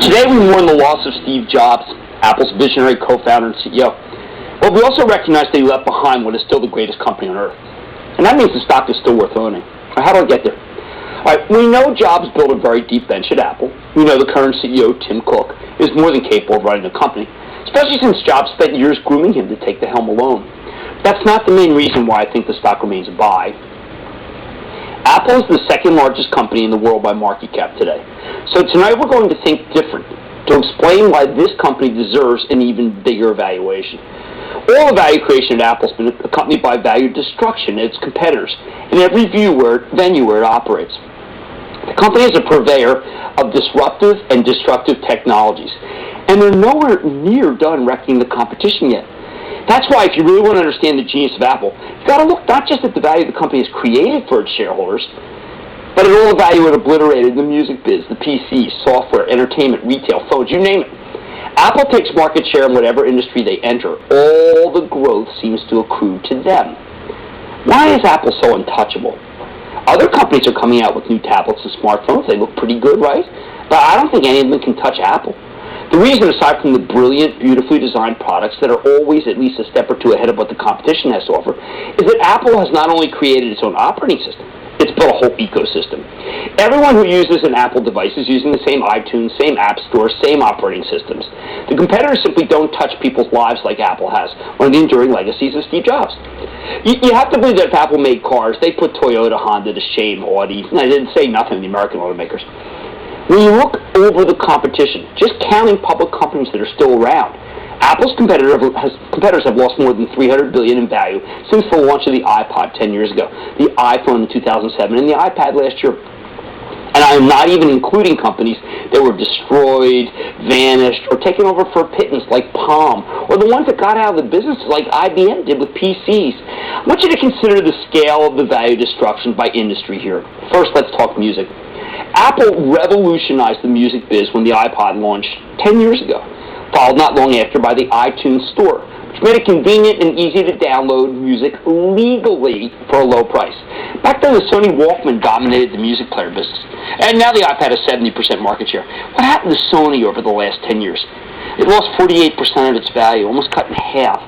Today we mourn the loss of Steve Jobs, Apple's visionary co-founder and CEO. But we also recognize that he left behind what is still the greatest company on earth. And that means the stock is still worth owning. How do I get there? All right, we know Jobs built a very deep bench at Apple. We know the current CEO, Tim Cook, is more than capable of running the company, especially since Jobs spent years grooming him to take the helm alone. That's not the main reason why I think the stock remains a buy. Apple is the second largest company in the world by market cap today. So tonight we're going to think different to explain why this company deserves an even bigger valuation. All the value creation at Apple has been accompanied by value destruction at its competitors in every venue where it operates. The company is a purveyor of disruptive and destructive technologies, and they're nowhere near done wrecking the competition yet. That's why if you really want to understand the genius of Apple, you've got to look not just at the value the company has created for its shareholders, but at all the value it obliterated in the music biz, the PCs, software, entertainment, retail, phones, you name it. Apple takes market share in whatever industry they enter. All the growth seems to accrue to them. Why is Apple so untouchable? Other companies are coming out with new tablets and smartphones. They look pretty good, right? But I don't think any of them can touch Apple. The reason, aside from the brilliant, beautifully designed products that are always at least a step or two ahead of what the competition has to offer, is that Apple has not only created its own operating system, it's built a whole ecosystem. Everyone who uses an Apple device is using the same iTunes, same App Store, same operating systems. The competitors simply don't touch people's lives like Apple has, one of the enduring legacies of Steve Jobs. You have to believe that if Apple made cars, they put Toyota, Honda to shame, Audi. They didn't say nothing to the American automakers. When you look over the competition, just counting public companies that are still around, Apple's competitors have lost more than $300 billion in value since the launch of the iPod 10 years ago, the iPhone in 2007, and the iPad last year. And I am not even including companies that were destroyed, vanished, or taken over for a pittance like Palm, or the ones that got out of the business like IBM did with PCs. I want you to consider the scale of the value destruction by industry here. First, let's talk music. Apple revolutionized the music biz when the iPod launched 10 years ago, followed not long after by the iTunes Store, which made it convenient and easy to download music legally for a low price. Back then, the Sony Walkman dominated the music player business, and now the iPad has 70% market share. What happened to Sony over the last 10 years? It lost 48% of its value, almost cut in half,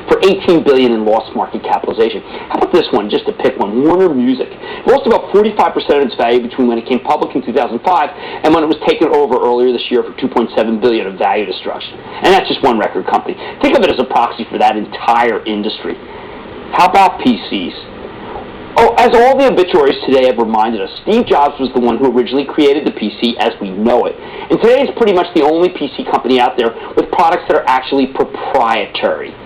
for $18 billion in lost market capitalization. How about this one, just to pick one, Warner Music. It lost about 45% of its value between when it came public in 2005 and when it was taken over earlier this year for $2.7 billion of value destruction. And that's just one record company. Think of it as a proxy for that entire industry. How about PCs? Oh, as all the obituaries today have reminded us, Steve Jobs was the one who originally created the PC as we know it. And today it's pretty much the only PC company out there with products that are actually proprietary.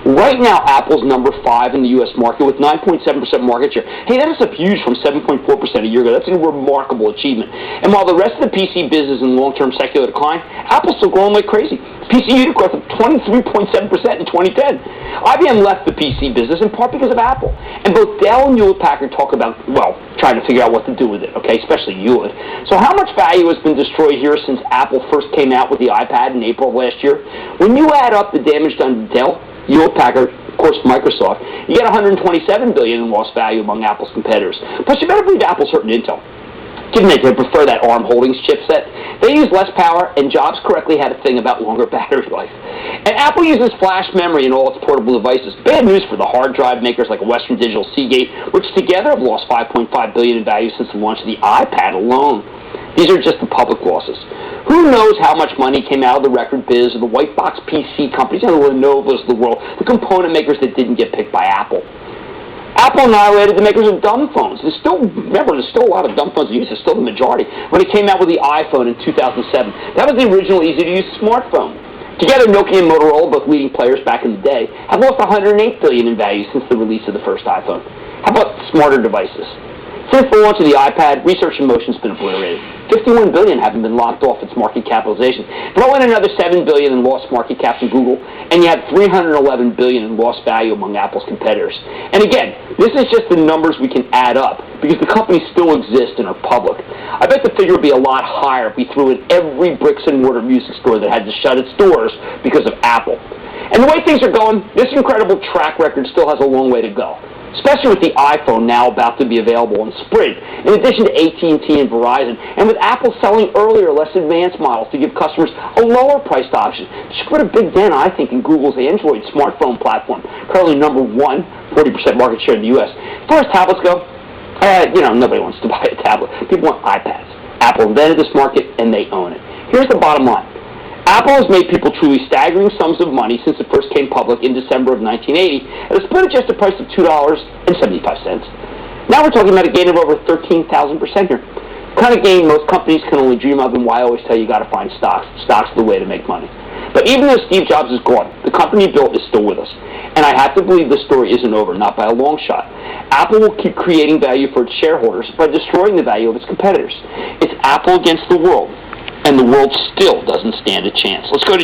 Right now, Apple's number 5 in the U.S. market with 9.7% market share. Hey, that is up huge from 7.4% a year ago. That's a remarkable achievement. And while the rest of the PC business is in long-term secular decline, Apple's still growing like crazy. PC unit growth of 23.7% in 2010. IBM left the PC business in part because of Apple. And both Dell and Hewlett-Packard talk about, well, trying to figure out what to do with it, okay, especially Hewlett. So how much value has been destroyed here since Apple first came out with the iPad in April of last year? When you add up the damage done to Dell, Hewlett-Packard, of course, Microsoft, you get $127 billion in lost value among Apple's competitors. Plus, you better believe Apple's hurting Intel. Given that they prefer that ARM Holdings chipset, they use less power, and Jobs correctly had a thing about longer battery life. And Apple uses flash memory in all its portable devices. Bad news for the hard drive makers like Western Digital, Seagate, which together have lost $5.5 billion in value since the launch of the iPad alone. These are just the public losses. Who knows how much money came out of the record biz or the white box PC companies, and the Lenovo's of the world, the component makers that didn't get picked by Apple. Apple annihilated the makers of dumb phones. There's still a lot of dumb phones in use. It's still the majority. When it came out with the iPhone in 2007, that was the original easy-to-use smartphone. Together, Nokia and Motorola, both leading players back in the day, have lost $108 billion in value since the release of the first iPhone. How about smarter devices? Since the launch of the iPad, research in motion has been obliterated. $51 billion haven't been locked off its market capitalization. Throw in another $7 billion in lost market caps in Google, and you have $311 billion in lost value among Apple's competitors. And again, this is just the numbers we can add up, because the companies still exist and are public. I bet the figure would be a lot higher if we threw in every bricks-and-mortar music store that had to shut its doors because of Apple. And the way things are going, this incredible track record still has a long way to go. especially with the iPhone now about to be available on Sprint, in addition to AT&T and Verizon, and with Apple selling earlier, less advanced models to give customers a lower-priced option. This put a big dent, I think, in Google's Android smartphone platform, currently number one, 40% market share in the U.S. As far as tablets go, nobody wants to buy a tablet. People want iPads. Apple invented this market, and they own it. Here's the bottom line. Apple has made people truly staggering sums of money since it first came public in December of 1980 at a split-adjusted price of $2.75. Now we're talking about a gain of over 13,000% here. The kind of gain most companies can only dream of, and why I always tell you got to find stocks. Stocks are the way to make money. But even though Steve Jobs is gone, the company he built is still with us. And I have to believe this story isn't over, not by a long shot. Apple will keep creating value for its shareholders by destroying the value of its competitors. It's Apple against the world, and the world still doesn't stand a chance. Let's go to